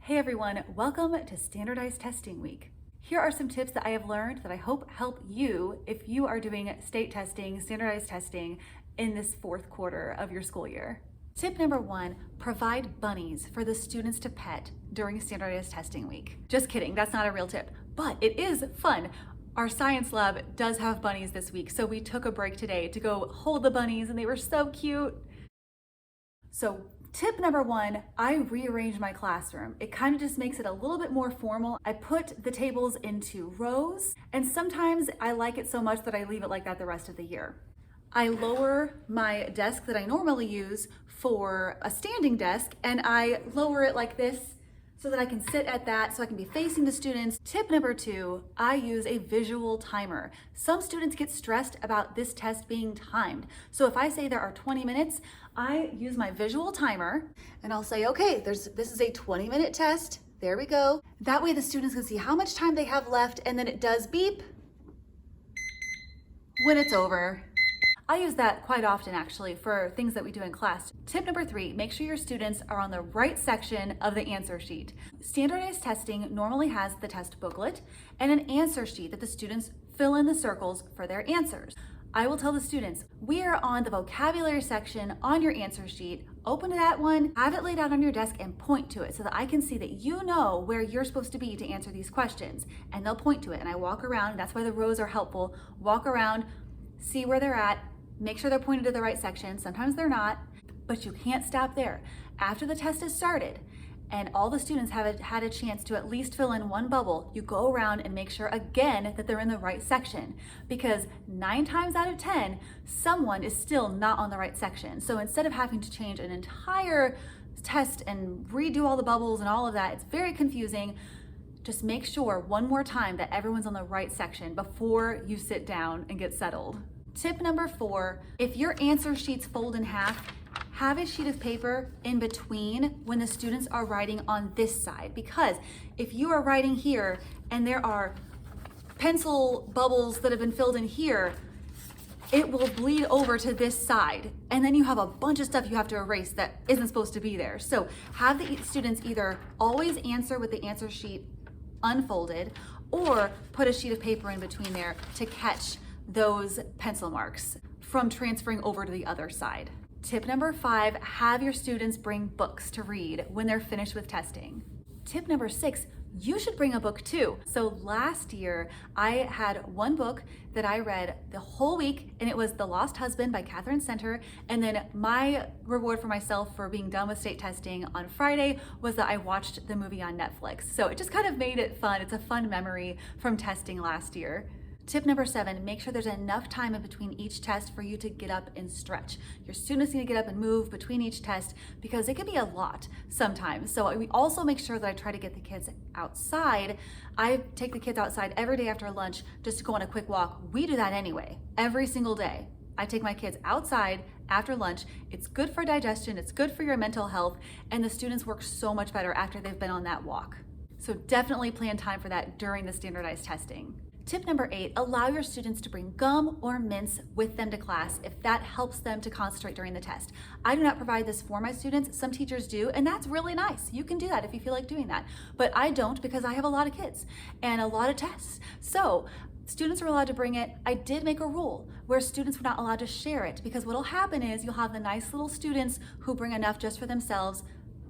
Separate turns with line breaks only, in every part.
Hey everyone, welcome to Standardized Testing Week. Here are some tips that I have learned that I hope help you if you are doing state testing, standardized testing in this fourth quarter of your school year. Tip number one, provide bunnies for the students to pet during standardized testing week. Just kidding, that's not a real tip, but it is fun. Our science lab does have bunnies this week, so we took a break today to go hold the bunnies and they were so cute. So tip number one, I rearranged my classroom. It kind of just makes it a little bit more formal. I put the tables into rows, and sometimes I like it so much that I leave it like that the rest of the year. I lower my desk that I normally use for a standing desk, and I lower it like this so that I can sit at that so I can be facing the students. Tip number two, I use a visual timer. Some students get stressed about this test being timed. So if I say there are 20 minutes, I use my visual timer and I'll say, okay, this is a 20-minute test. There we go. That way the students can see how much time they have left, and then it does beep when it's over. I use that quite often actually for things that we do in class. Tip number three, make sure your students are on the right section of the answer sheet. Standardized testing normally has the test booklet and an answer sheet that the students fill in the circles for their answers. I will tell the students, we are on the vocabulary section on your answer sheet. Open to that one, have it laid out on your desk and point to it so that I can see that you know where you're supposed to be to answer these questions. And they'll point to it, and I walk around, and that's why the rows are helpful. Walk around, see where they're at, make sure they're pointed to the right section. Sometimes they're not, but you can't stop there. After the test is started and all the students have had a chance to at least fill in one bubble, you go around and make sure again that they're in the right section, because 9 times out of 10, someone is still not on the right section. So instead of having to change an entire test and redo all the bubbles and all of that, it's very confusing. Just make sure one more time that everyone's on the right section before you sit down and get settled. Tip number four, if your answer sheets fold in half, have a sheet of paper in between when the students are writing on this side, because if you are writing here and there are pencil bubbles that have been filled in here, it will bleed over to this side, and then you have a bunch of stuff you have to erase that isn't supposed to be there. So have the students either always answer with the answer sheet unfolded or put a sheet of paper in between there to catch those pencil marks from transferring over to the other side. Tip number five, have your students bring books to read when they're finished with testing. Tip number six, you should bring a book too. So last year, I had one book that I read the whole week, and it was The Lost Husband by Catherine Center. And then my reward for myself for being done with state testing on Friday was that I watched the movie on Netflix. So it just kind of made it fun. It's a fun memory from testing last year. Tip number seven, make sure there's enough time in between each test for you to get up and stretch. Your students need to get up and move between each test because it can be a lot sometimes. So we also make sure that I try to get the kids outside. I take the kids outside every day after lunch just to go on a quick walk. We do that anyway, every single day. I take my kids outside after lunch. It's good for digestion, it's good for your mental health, and the students work so much better after they've been on that walk. So definitely plan time for that during the standardized testing. Tip number 8, allow your students to bring gum or mints with them to class if that helps them to concentrate during the test. I do not provide this for my students. Some teachers do, and that's really nice. You can do that if you feel like doing that. But I don't, because I have a lot of kids and a lot of tests. So students are allowed to bring it. I did make a rule where students were not allowed to share it, because what'll happen is you'll have the nice little students who bring enough just for themselves.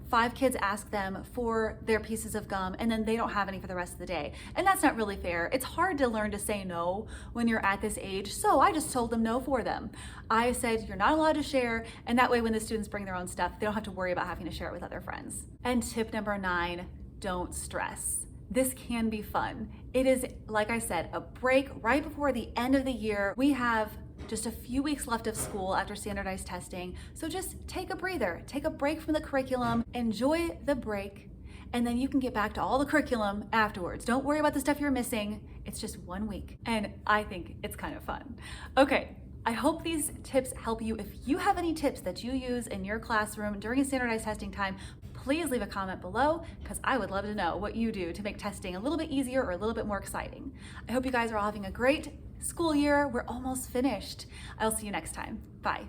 5 kids ask them for their pieces of gum, and then they don't have any for the rest of the day. And that's not really fair. It's hard to learn to say no when you're at this age, so I just told them no for them. I said, you're not allowed to share, and that way when the students bring their own stuff, they don't have to worry about having to share it with other friends. And tip number 9, don't stress. This can be fun. It is, like I said, a break right before the end of the year. We have just a few weeks left of school after standardized testing. So just take a breather, take a break from the curriculum, enjoy the break, and then you can get back to all the curriculum afterwards. Don't worry about the stuff you're missing. It's just 1 week, and I think it's kind of fun. Okay, I hope these tips help you. If you have any tips that you use in your classroom during standardized testing time, please leave a comment below, because I would love to know what you do to make testing a little bit easier or a little bit more exciting. I hope you guys are all having a great school year. We're almost finished. I'll see you next time. Bye.